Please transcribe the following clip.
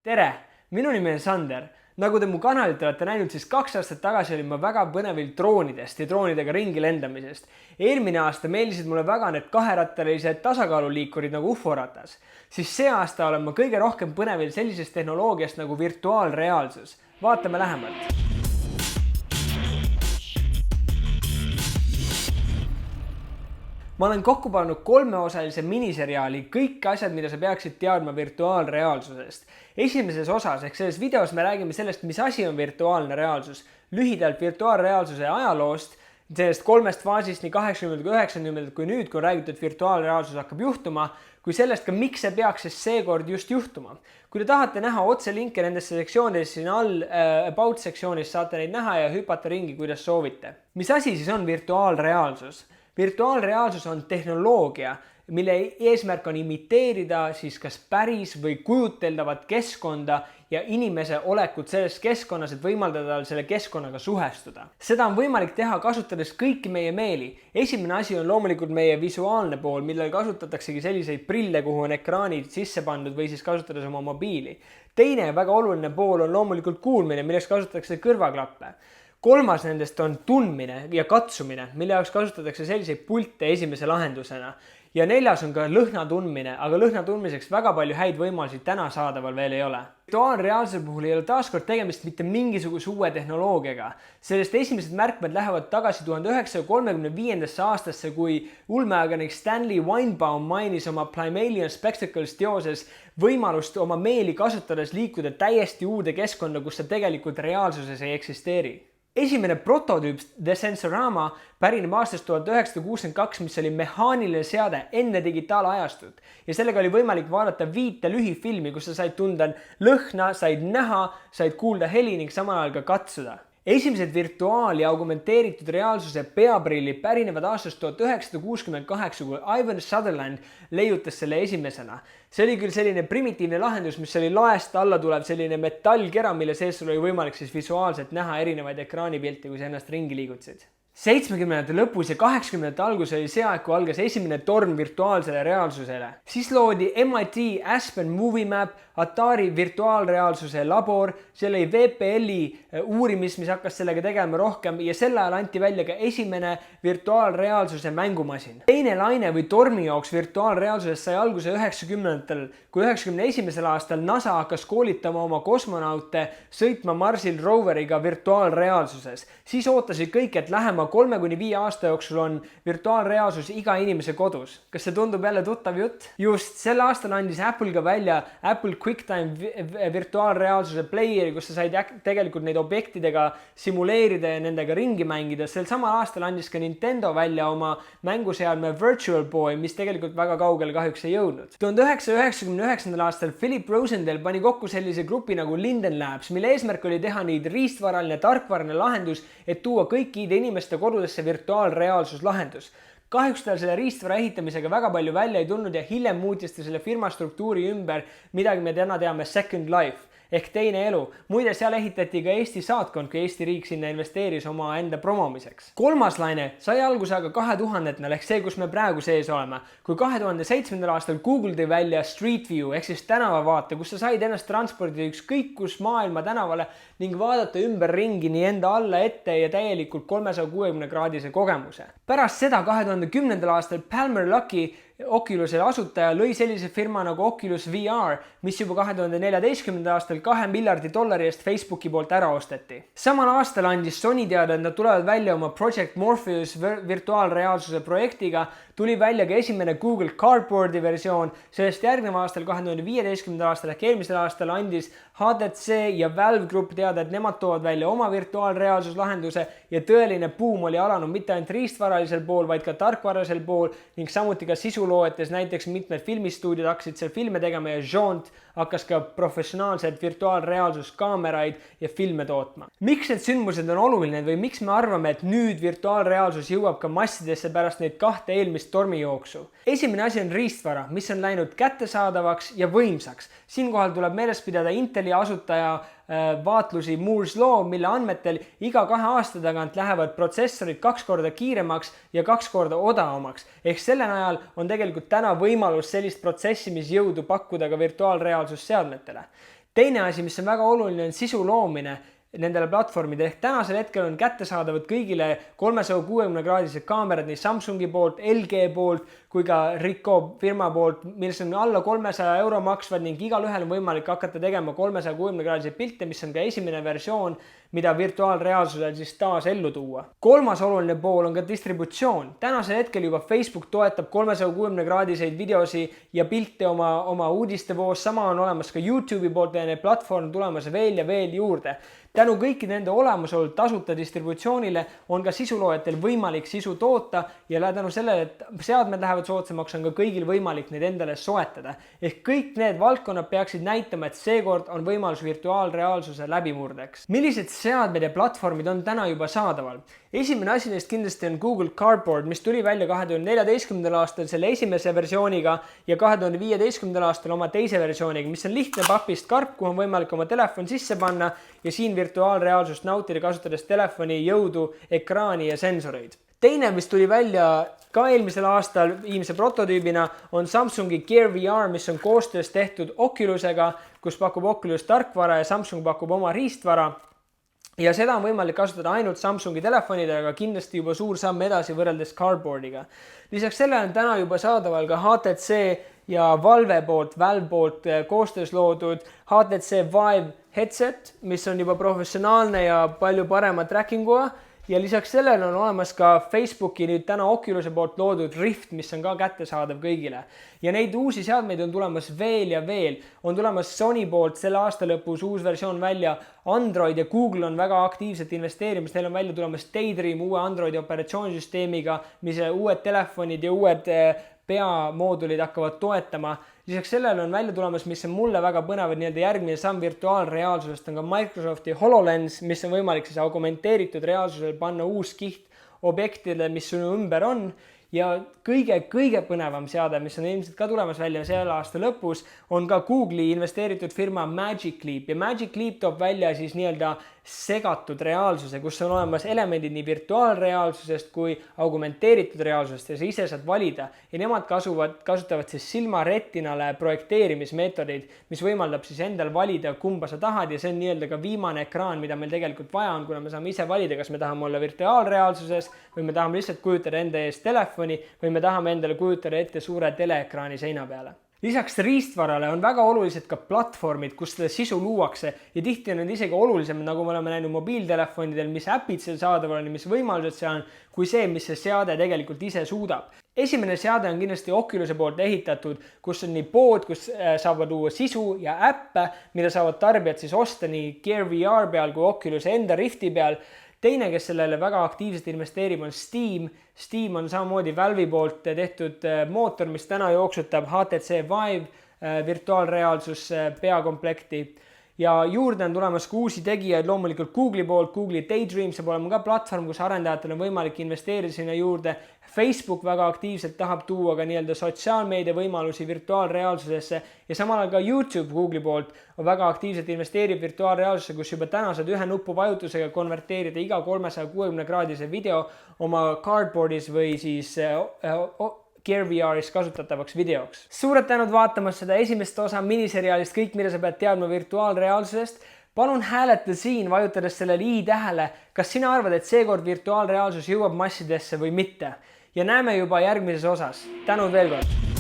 Tere! Minu nimi on Sander. Nagu te mu kanalit olete näinud, siis 2 aastat tagasi olin ma väga põnevil droonidest ja droonidega ringi lendamisest. Eelmine aasta meeldisid mulle väga need kaherattalised tasakaaluliikurid nagu UFO-ratas. Siis see aasta olen ma kõige rohkem põnevil sellisest tehnoloogiast nagu virtuaalreaalsus. Vaatame lähemalt. Ma olen kokku pannud 3-osalise miniseriaali kõik asjad, mida sa peaksid teadma virtuaalreaalsusest. Esimeses osas ehk selles videos me räägime sellest, mis asi on virtuaalne reaalsus, lühidalt virtuaalreaalsuse ajaloost, sellest 3 faasist nii 80-90 kui nüüd, kui on räägitud, et virtuaalreaalsus hakkab juhtuma, kui sellest ka, miks see peaks seekord just juhtuma. Kui te tahate näha otselinke nendesse sektsioonidesse siin all, About sektsioonis saate neid näha ja hüpata ringi, kuidas soovite. Mis asi siis on virtuaalreaalsus? Virtuaalreaalsus on tehnoloogia, mille eesmärk on imiteerida siis kas päris või kujuteldavat keskkonda ja inimese olekut selles keskkonnas, et võimaldada selle keskkonnaga suhestuda. Seda on võimalik teha kasutades kõiki meie meeli. Esimene asi on loomulikult meie visuaalne pool, millel kasutataksegi selliseid prille, kuhu on ekraanid sisse pandud või siis kasutades oma mobiili. Teine väga oluline pool on loomulikult kuulmine, milleks kasutatakse kõrvaklappe. 3. nendest on tundmine ja katsumine, mille jaoks kasutatakse selliseid pulte esimese lahendusena. Ja 4. on ka lõhna tundmine, aga lõhna tundmiseks väga palju häid võimalusi täna saadaval veel ei ole. Virtuaalreaalsuse puhul ei ole taaskord tegemist mitte mingisuguse uue tehnoloogiaga. Sellest esimesed märkmed lähevad tagasi 1935. aastasse, kui ulmeajakirjanik Stanley Weinbaum mainis oma Pygmalion Spectacles teoses võimalust oma meeli kasutades liikuda täiesti uude keskkonda, kus sa tegelikult reaalsuses ei eksisteeri. Esimene prototüüp The Sensorama pärineb aastast 1962, mis oli mehaaniline seade enne digitaalajastut. Ja sellega oli võimalik vaadata 5 lühifilmi, kus sa said tunda lõhna, said näha, said kuulda heli ning samal ajal ka katsuda. Esimesed virtuaal- ja augmenteeritud reaalsuse peaprillid pärinevad aastast 1968, kui Ivan Sutherland leiutas selle esimesena. See oli küll selline primitiivne lahendus, mis oli laest alla tulev selline metallkera, mille sees sul oli võimalik siis visuaalselt näha erinevaid ekraanipilte, kui sa ennast ringi liigutasid. 70. lõpus ja 80. algus oli see aeg, kui algas esimene torm virtuaalsele reaalsusele. Siis loodi MIT Aspen Movie Map, Atari virtuaalreaalsuse labor, seal oli VPL-i uurimis, mis hakkas sellega tegema rohkem ja sel ajal anti välja ka esimene virtuaalreaalsuse mängumasin. Teine laine või tormijooks virtuaalreaalsusest sai alguse 90-ndatel, kui 91. aastal NASA hakkas koolitama oma kosmonaute sõitma Marsil roveriga virtuaalreaalsuses. Siis ootasid kõik, et lähema 3-5 aasta jooksul on virtuaalreaalsus iga inimese kodus. Kas see tundub jälle tuttav jutt? Just, sel aastal andis Apple ka välja Apple QuickTime virtuaalreaalsuse playeri, kus sa said tegelikult neid objektidega simuleerida ja nendega ringi mängida. Sel samal aastal andis ka Nintendo välja oma mänguseadme Virtual Boy, mis tegelikult väga kaugele kahjuks ei jõudnud. 1999. aastal Philip Rosenthal pani kokku sellise grupi nagu Linden Labs, mille eesmärk oli teha neid riistvaraline, tarkvarane lahendus, et tuua kõikide inimeste kodudesse virtuaalreaalsuslahendus. Kahjuks tal selle riistvara ehitamisega väga palju välja ei tulnud ja hiljem muutis ta selle firma struktuuri ümber, midagi me täna teame Second Life ehk teine elu. Muide, seal ehitati ka Eesti saatkond, kui Eesti riik sinna investeeris oma enda promomiseks. 3. laine sai alguse aga 2000-ndal ehk see, kus me praegu sees oleme. Kui 2007. aastal Google tõi välja Street View ehk siis tänavavaate, kus sa said ennast transportida ükskõik kus maailma tänavale ning vaadata ümberringi nii enda alla ette ja täielikult 360-kraadise kogemuse. Pärast seda 2010. aastal Palmer Luckey, Oculus'e asutaja, lõi sellise firma nagu Oculus VR, mis juba 2014. aastal $2 miljardi eest Facebooki poolt ära osteti. Samal aastal andis Sony teada, et nad tulevad välja oma Project Morpheus virtuaalreaalsuse projektiga, tuli välja ka esimene Google Cardboardi versioon, sellest järgneva aastal 2015. aastal ehk eelmisel aastal andis HTC ja Valve Group teada, et nemad toovad välja oma virtuaalreaalsuslahenduse ja tõeline buum oli alanud mitte ainult riistvaralisel pool, vaid ka tarkvaralisel pool ning samuti ka sisuloojates, näiteks mitmed filmistuudiod hakkasid seal filme tegema ja Jaunt hakkas ka professionaalselt virtuaalreaalsuskaameraid ja filme tootma. Miks need sündmused on olulised või miks me arvame, et nüüd virtuaalreaalsus jõuab ka massidesse pärast neid 2 eelmist tormijooksu? Esimene asi on riistvara, mis on läinud kättesaadavaks ja võimsaks. Siinkohal tuleb meeles pidada Inteli asutaja vaatlusi Moore's Law, mille andmetel iga 2 aasta tagant lähevad protsessorid 2 korda kiiremaks ja 2 korda odavamaks. Ehk selle najal on tegelikult täna võimalus sellist protsessimisjõudu pakkuda ka virtuaalreaalsusseadmetele. Teine asi, mis on väga oluline, on sisu loomine nendele platvormidele, ehk tänasel hetkel on kättesaadavad kõigile 360-kraadised kaamerad nii Samsungi poolt, LG poolt kui ka Ricoh firma poolt, milles on alla 300 euro maksvad ning igalühel on võimalik hakata tegema 360-kraadiseid pilte, mis on ka esimene versioon, mida virtuaalreaalsusel siis taas ellu tuua. Kolmas oluline pool on ka distributsioon. Tänasel hetkel juba Facebook toetab 360-kraadiseid videosi ja pilte oma uudistevoos, sama on olemas ka YouTube'i poolt ja need platvorm tulemas veel ja veel juurde. Tänu kõiki nende olemasolul tasuta distributsioonile on ka sisuloojatel võimalik sisu toota ja tänu sellele, et seadmed lähevad soodsamaks, on ka kõigil võimalik neid endale soetada. Ehk kõik need valdkonnad peaksid näitama, et seekord on võimalus virtuaalreaalsuse läbimurdeks. Millised seadmed ja platvormid on täna juba saadaval? Esimene asi neist kindlasti on Google Cardboard, mis tuli välja 2014. aastal selle esimese versiooniga ja 2015. aastal oma teise versiooniga, mis on lihtne papist karp, kuhu on võimalik oma telefon sisse panna ja siin virtuaalreaalsust nautida, kasutades telefoni jõudu, ekraani ja sensoreid. Teine, mis tuli välja ka eelmisel aastal viimse prototüübina, on Samsungi Gear VR, mis on koostöös tehtud Oculusega, kus pakub Oculus tarkvara ja Samsung pakub oma riistvara. Ja seda on võimalik kasutada ainult Samsungi telefonidega, aga kindlasti juba suur samm edasi võrreldes Cardboardiga. Lisaks sellele on täna juba saadaval ka HTC ja Valve poolt koostöös loodud HTC Vive headset, mis on juba professionaalne ja palju parema trackinguga. Ja lisaks sellele on olemas ka Facebooki nüüd täna Oculus'e poolt loodud Rift, mis on ka kättesaadav kõigile. Ja neid uusi seadmeid on tulemas veel ja veel. On tulemas Sony poolt selle aasta lõpus uus versioon välja. Android ja Google on väga aktiivselt investeerimas. Neil on välja tulemas Daydream uue Androidi operatsioonisüsteemiga, mis uued telefonid ja uued peamoodulid hakkavad toetama. Lisaks sellele on välja tulemas, mis on mulle väga põnevad järgmine samm virtuaalreaalsusest, on ka Microsofti HoloLens, mis on võimalik siis augmenteeritud reaalsusel panna uus kiht objektile, mis sinu ümber on. Ja kõige põnevam seade, mis on ilmselt ka tulemas välja selle aasta lõpus, on ka Google'i investeeritud firma Magic Leap. Ja Magic Leap toob välja siis segatud reaalsuse, kus on olemas elemendid nii virtuaalreaalsusest kui augmenteeritud reaalsusest ja sa ise saad valida. Ja nemad kasutavad siis silmaretinale projekteerimismeetodid, mis võimaldab siis endal valida, kumba sa tahad, ja see on ka viimane ekraan, mida meil tegelikult vaja on, kuna me saame ise valida, kas me tahame olla virtuaalreaalsuses või me tahame lihtsalt kujutada enda ees telefoni või me tahame endale kujutada ette suure teleekraani seina peale. Lisaks riistvarale on väga olulised ka platvormid, kus seda sisu luuakse ja tihti on need isegi olulisemad, nagu me oleme näinud mobiiltelefonidel, mis äpid seal saadaval on ja mis võimalused seal on, kui see, mis see seade tegelikult ise suudab. Esimene seade on kindlasti Oculus'e poolt ehitatud, kus on nii pood, kus saavad luua sisu ja äppe, mida saavad tarbijad siis osta nii Gear VR peal kui Oculus'e enda Rifti peal. Teine, kes sellele väga aktiivselt investeerib, on Steam. Steam on samamoodi Valve'i poolt tehtud mootor, mis täna jooksutab HTC Vive virtuaalreaalsus peakomplekti. Ja juurde on tulemas ka uusi tegijaid loomulikult Google'i poolt. Google'i Daydream saab olema ka platvorm, kus arendajatel on võimalik investeerida sinna juurde. Facebook väga aktiivselt tahab tuua ka sotsiaalmeedia võimalusi virtuaalreaalsusesse ja samal ajal ka YouTube Google'i poolt on väga aktiivselt investeerib virtuaalreaalsusse, kus juba täna saad ühe nupu vajutusega konverteerida iga 360-kraadise video oma Cardboardis või siis Gear VR'is kasutatavaks videoks. Suured tänud vaatamas seda esimest osa miniseriaalist Kõik, mida sa pead teadma virtuaalreaalsusest. Palun hääleta siin, vajutades sellele i-tähele, kas sina arvad, et seekord virtuaalreaalsus jõuab massidesse või mitte. Ja näeme juba järgmises osas. Tänud veel kord!